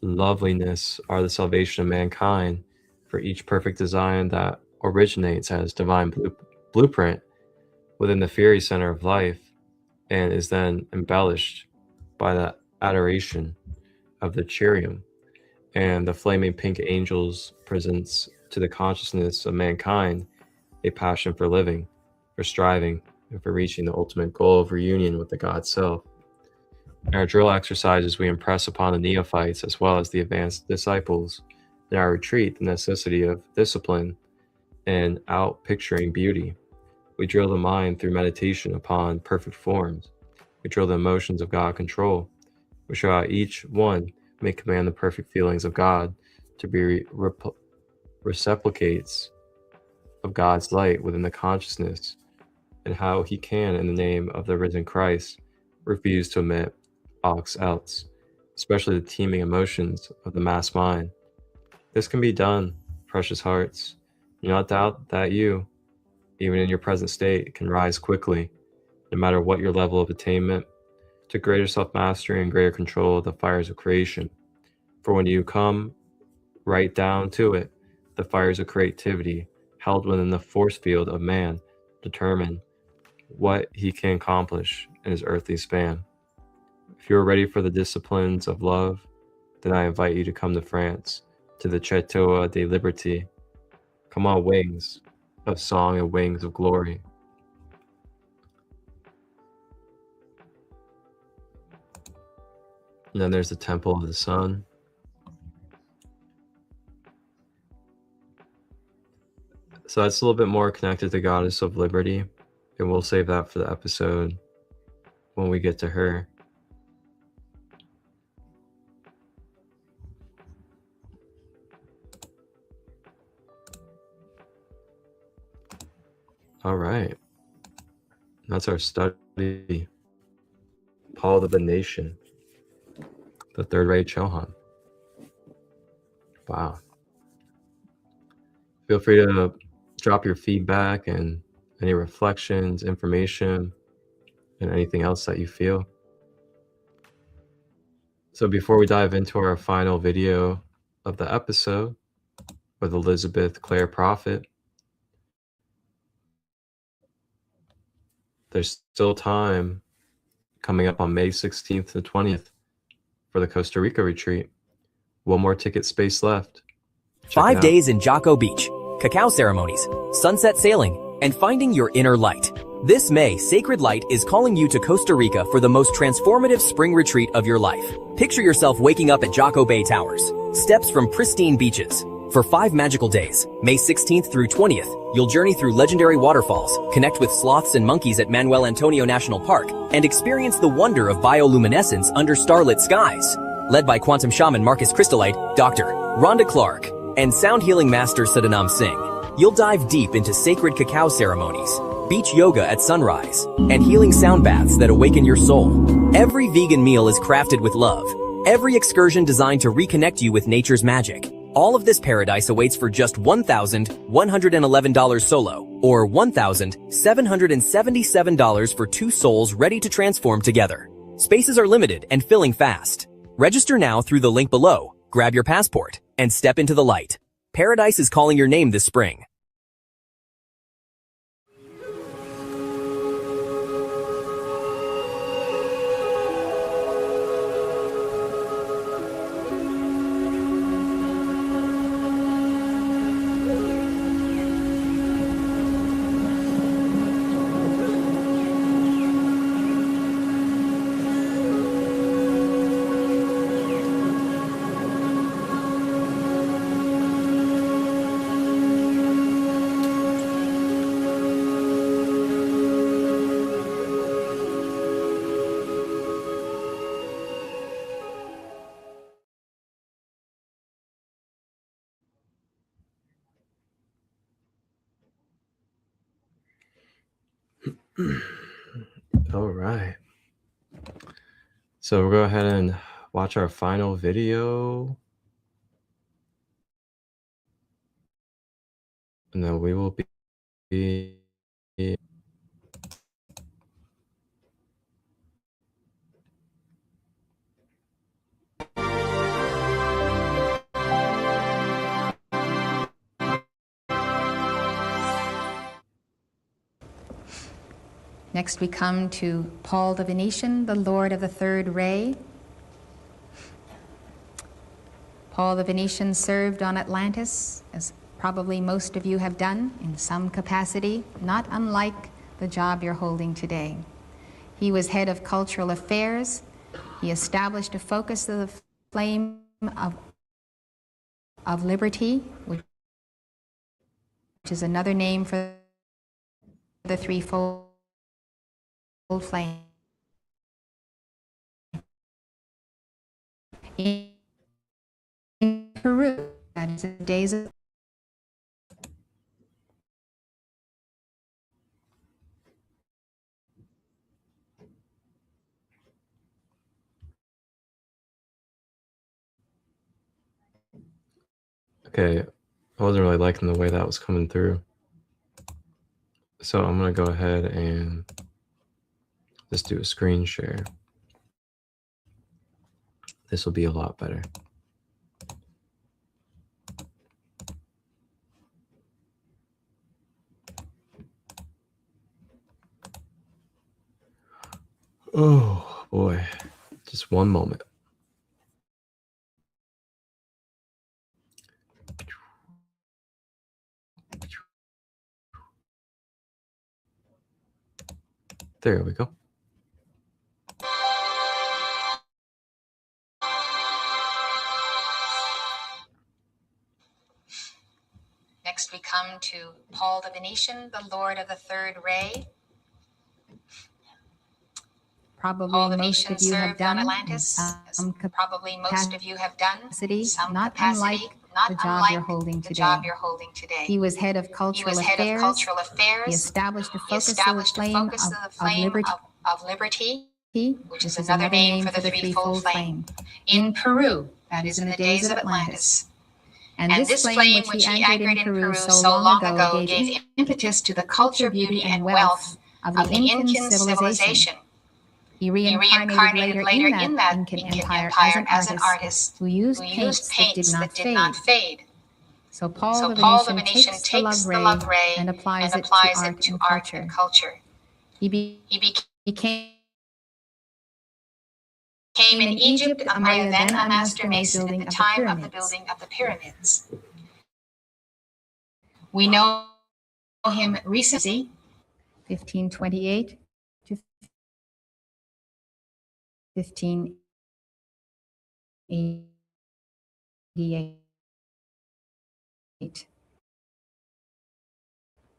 loveliness are the salvation of mankind, for each perfect design that originates as divine blueprint within the fiery center of life and is then embellished by the adoration of the Chirium, and the flaming pink angels presents to the consciousness of mankind a passion for living, for striving, and for reaching the ultimate goal of reunion with the God Self. In our drill exercises, we impress upon the neophytes as well as the advanced disciples in our retreat the necessity of discipline and out-picturing beauty. We drill the mind through meditation upon perfect forms. We drill the emotions of God control. We show how each one may command the perfect feelings of God to be reciprocates of God's light within the consciousness, and how he can, in the name of the risen Christ, refuse to admit aught else, especially the teeming emotions of the mass mind. This can be done, precious hearts. Do not doubt that you, even in your present state, can rise quickly, no matter what your level of attainment, to greater self-mastery and greater control of the fires of creation. For when you come right down to it, the fires of creativity held within the force field of man determine what he can accomplish in his earthly span. If you are ready for the disciplines of love, then I invite you to come to France, to the Chateau de Liberté. Come on wings of song and wings of glory. And then there's the Temple of the Sun. So that's a little bit more connected to Goddess of Liberty, and we'll save that for the episode when we get to her. All right, that's our study. Paul the Venetian, the third ray Chohan. Wow. Feel free to drop your feedback and any reflections, information, and anything else that you feel. So before we dive into our final video of the episode with Elizabeth Clare Prophet, there's still time coming up on May 16th to 20th for the Costa Rica retreat. One more ticket space left. Check
5 days in Jocko Beach, cacao ceremonies, sunset sailing, and finding your inner light. This May, Sacred Light is calling you to Costa Rica for the most transformative spring retreat of your life. Picture yourself waking up at Jocko Bay Towers, steps from pristine beaches. For 5 magical days, May 16th through 20th, you'll journey through legendary waterfalls, connect with sloths and monkeys at Manuel Antonio National Park, and experience the wonder of bioluminescence under starlit skies. Led by quantum shaman Marcus ChristoLight, Dr. Rhonda Clark, and sound healing master Sadanam Singh, you'll dive deep into sacred cacao ceremonies, beach yoga at sunrise, and healing sound baths that awaken your soul. Every vegan meal is crafted with love. Every excursion designed to reconnect you with nature's magic. All of this paradise awaits for just $1,111 solo, or $1,777 for 2 souls ready to transform together. Spaces are limited and filling fast. Register now through the link below, grab your passport, and step into the light. Paradise is calling your name this spring.
All right. So we'll go ahead and watch our final video. And then we will be
Next we come to Paul the Venetian, the Lord of the Third Ray. Paul the Venetian served on Atlantis, as probably most of you have done in some capacity, not unlike the job you're holding today. He was head of cultural affairs. He established a focus of the flame of liberty, which is another name for the threefold flame. In Peru, that is the days of
Okay, I wasn't really liking the way that was coming through. So I'm going to go ahead and just do a screen share. This will be a lot better. Oh boy, just one moment. There we go.
Next we come to Paul the Venetian, the Lord of the Third Ray. Probably most of you have done Atlantis, probably most of you have done not unlike the job you're holding today. He was head of cultural affairs. He established a focus of the flame of liberty, which is another name for the threefold flame, in Peru, that is in the days of Atlantis. And this flame, which he anchored in Peru so long ago, gave impetus to the culture, beauty, and wealth of the Incan civilization. He reincarnated later in that Incan Empire as an artist who used paints that did not fade. So Paul the Venetian takes the love ray and applies it to art and culture. He became in Egypt a Maya, then a master mason at the time of the building of the pyramids. We know him recently, 1528 to 1588.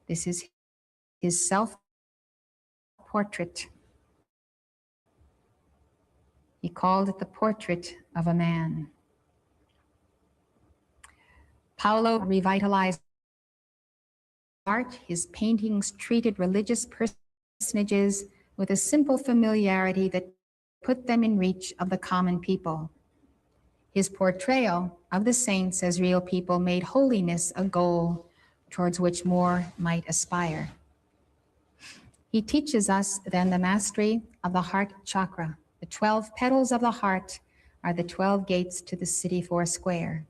This is his self-portrait. He called it the portrait of a man. Paolo revitalized art. His paintings treated religious personages with a simple familiarity that put them in reach of the common people. His portrayal of the saints as real people made holiness a goal towards which more might aspire. He teaches us then the mastery of the heart chakra. The 12 petals of the heart are the 12 gates to the city foursquare.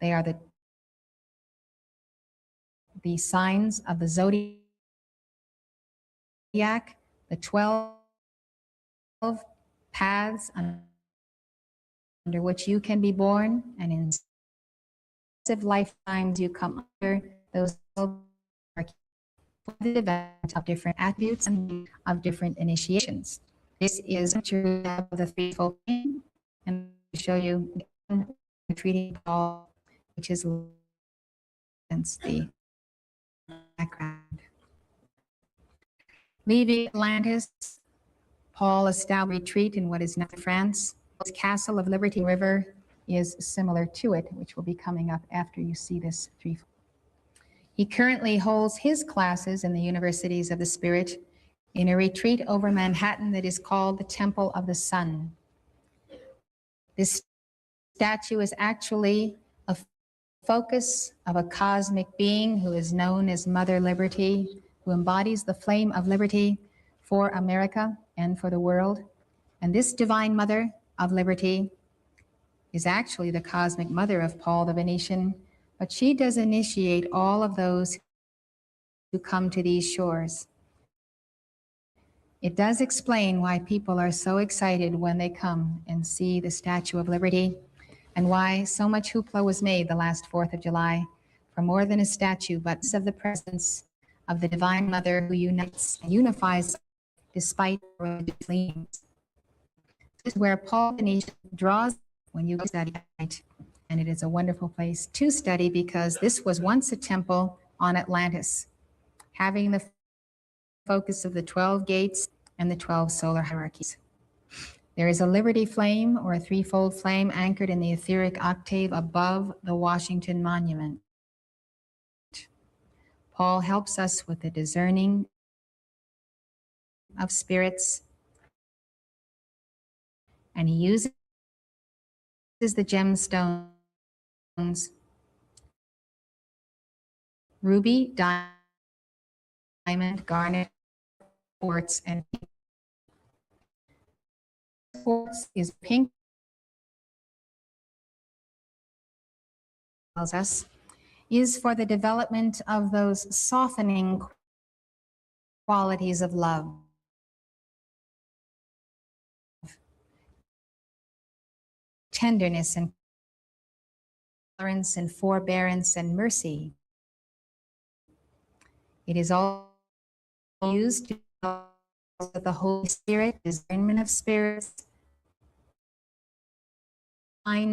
They are the signs of the zodiac, the 12 paths under which you can be born, and in successive lifetimes you come under those events of different attributes and of different initiations. This is true of the threefold flame, and I'll show you treating Paul, which is the background. Leaving Atlantis, Paul established a retreat in what is now France. His Castle of Liberty River is similar to it, which will be coming up after you see this threefold. He currently holds his classes in the Universities of the Spirit in a retreat over Manhattan that is called the Temple of the Sun. This statue is actually a focus of a cosmic being who is known as Mother Liberty, who embodies the flame of liberty for America and for the world. And this divine Mother of Liberty is actually the cosmic mother of Paul the Venetian, but she does initiate all of those who come to these shores. It does explain why people are so excited when they come and see the Statue of Liberty, and why so much hoopla was made the last 4th of July for more than a statue, but of the presence of the Divine Mother who unites and unifies despite religious leanings. This is where Paul the Venetian draws when you study it, and it is a wonderful place to study because this was once a temple on Atlantis, having the focus of the 12 gates and the 12 solar hierarchies. There is a liberty flame or a threefold flame anchored in the etheric octave above the Washington Monument. Paul helps us with the discerning of spirits, and he uses the gemstones, ruby, diamond, garnet, quartz, and pink. Quartz is pink, tells us, is for the development of those softening qualities of love, tenderness and tolerance and forbearance and mercy. It is all used to the Holy Spirit, discernment of spirits,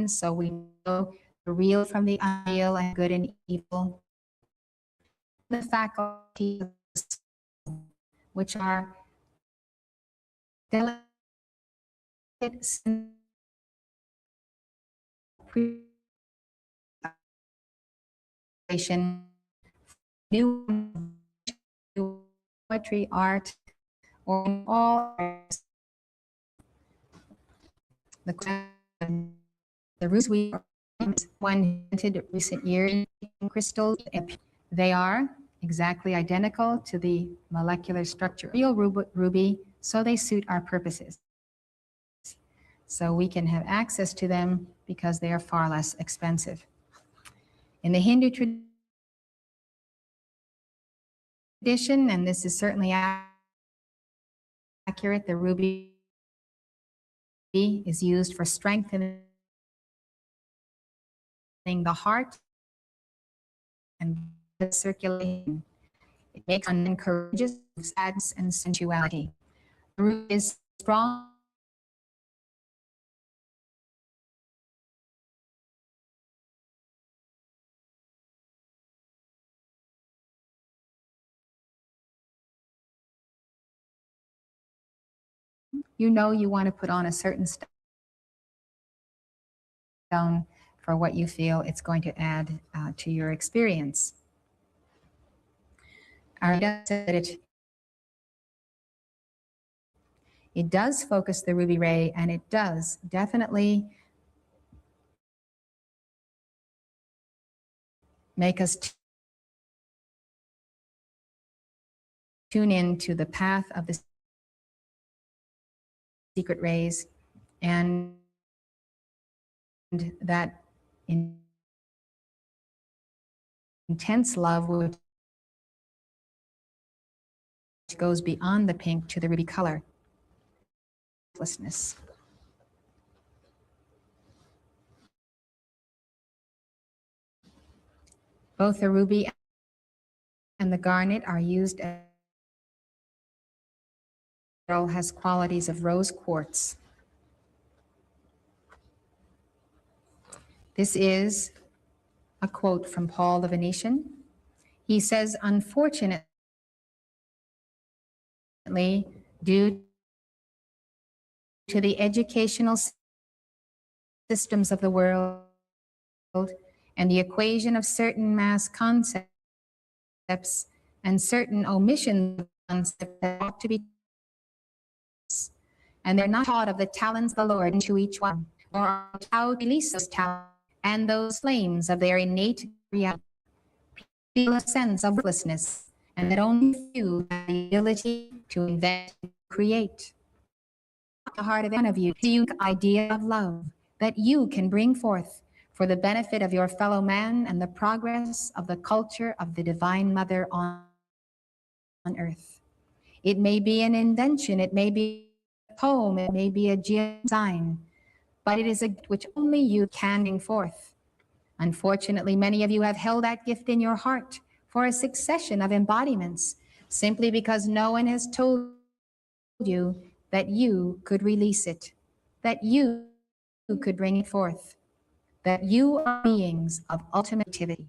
so we know the real from the unreal and good and evil. The faculties, which are delicate, new poetry, art, or all the roots we one invented recent years in crystals. They are exactly identical to the molecular structure real ruby, so they suit our purposes. So we can have access to them because they are far less expensive. In the Hindu tradition, and this is certainly accurate, the ruby is used for strengthening the heart and the circulation. It makes one encourages sadness and sensuality. The root is strong. You know you want to put on a certain stone for what you feel it's going to add to your experience. It does focus the ruby ray, and it does definitely make us tune in to the path of the secret rays, and that intense love which goes beyond the pink to the ruby color. Both the ruby and the garnet are used as has qualities of rose quartz. This is a quote from Paul the Venetian. He says, unfortunately, due to the educational systems of the world and the equation of certain mass concepts and certain omissions of concepts that ought to be, and they're not taught of the talents of the Lord into each one, or how to release those talents and those flames of their innate reality. Feel a sense of worthlessness, and that only few have the ability to invent and create. The heart of one of you, the unique idea of love that you can bring forth for the benefit of your fellow man and the progress of the culture of the Divine Mother on earth. It may be an invention, it may be a poem, it may be a design, but it is a gift which only you can bring forth. Unfortunately, many of you have held that gift in your heart for a succession of embodiments, simply because no one has told you that you could release it, that you could bring it forth, that you are beings of ultimate activity.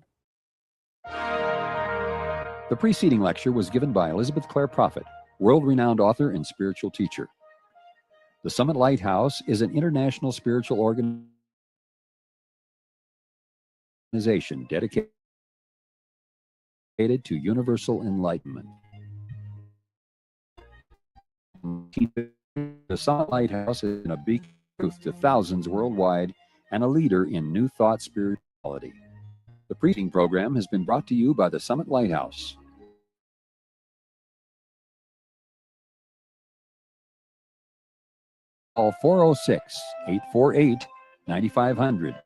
The preceding lecture was given by Elizabeth Clare Prophet, world-renowned author and spiritual teacher. The Summit Lighthouse is an international spiritual organization dedicated to universal enlightenment. The Summit Lighthouse is a beacon of truth to thousands worldwide and a leader in New Thought spirituality. The preceding program has been brought to you by the Summit Lighthouse. Call 406-848-9500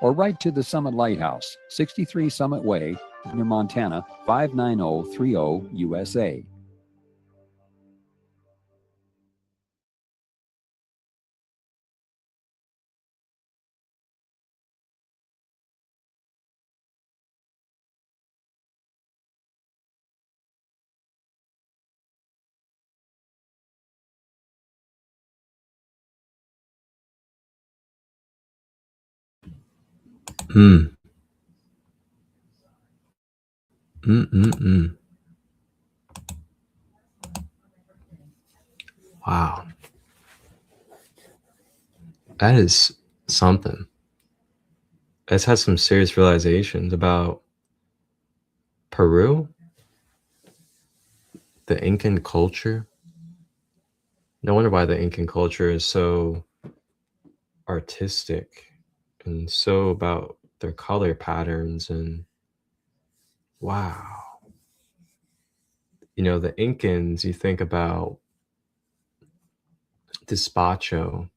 or write to the Summit Lighthouse, 63 Summit Way, near Montana, 59030 USA.
Wow. That is something. It's had some serious realizations about Peru, the Incan culture. No wonder why the Incan culture is so artistic and so about their color patterns. And wow. You know, the Incans, you think about despacho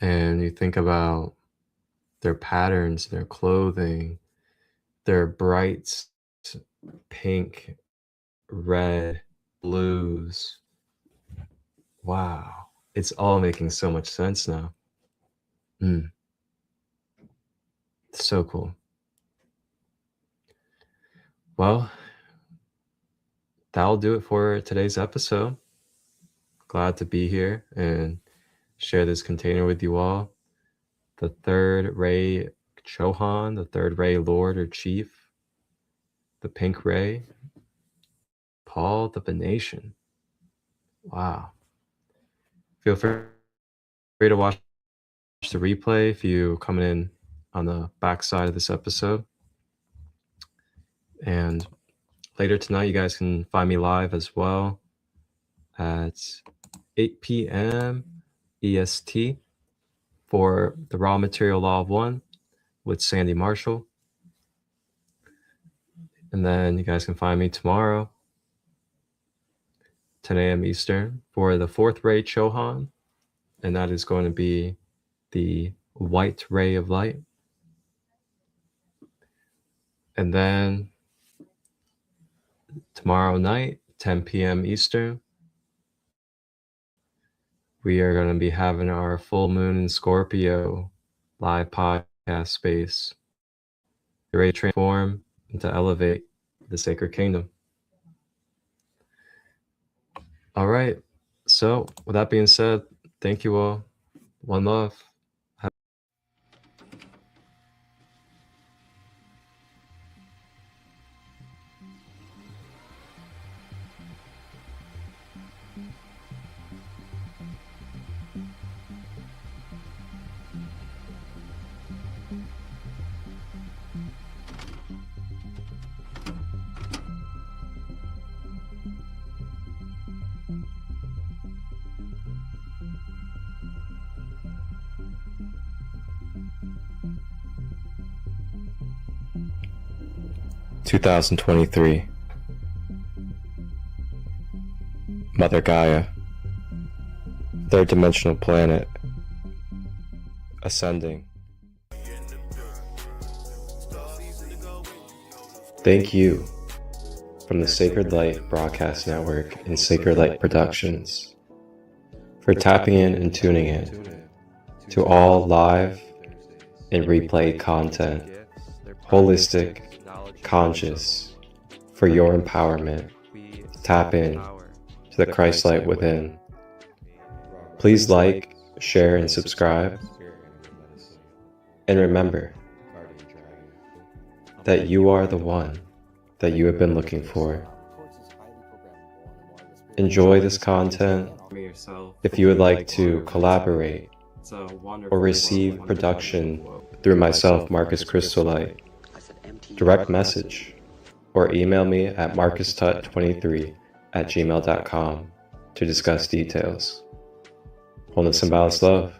and you think about their patterns, their clothing, their bright pink, red, blues. Wow. It's all making so much sense now. So cool. Well, that'll do it for today's episode. Glad to be here and share this container with you all. The third ray Chohan, the third ray Lord or Chief, the pink ray, Paul the Venetian. Wow. Feel free to watch the replay if you coming in on the backside of this episode. And later tonight, you guys can find me live as well at 8 p.m. EST for the Raw Material Law of One with Sandy Marshall. And then you guys can find me tomorrow, 10 a.m. Eastern, for the fourth ray Chohan. And that is going to be the white ray of light. And then tomorrow night, 10 p.m. Eastern, we are going to be having our full moon in Scorpio live podcast space. Get ready to transform and to elevate the sacred kingdom. All right. So with that being said, thank you all. One love. 2023. Mother Gaia, third dimensional planet, ascending. Thank you from the Sacred Light Broadcast Network and Sacred Light Productions for tapping in and tuning in to all live and replay content, holistic, conscious, for your empowerment. Tap in to the Christ light within. Please like, share, and subscribe. And remember that you are the one that you have been looking for. Enjoy this content. If you would like to collaborate or receive production through myself, Marcus ChristoLight, direct message or email me at marcustut23@gmail.com to discuss details. Wholeness and balanced love.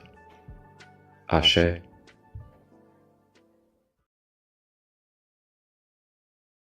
Ashe.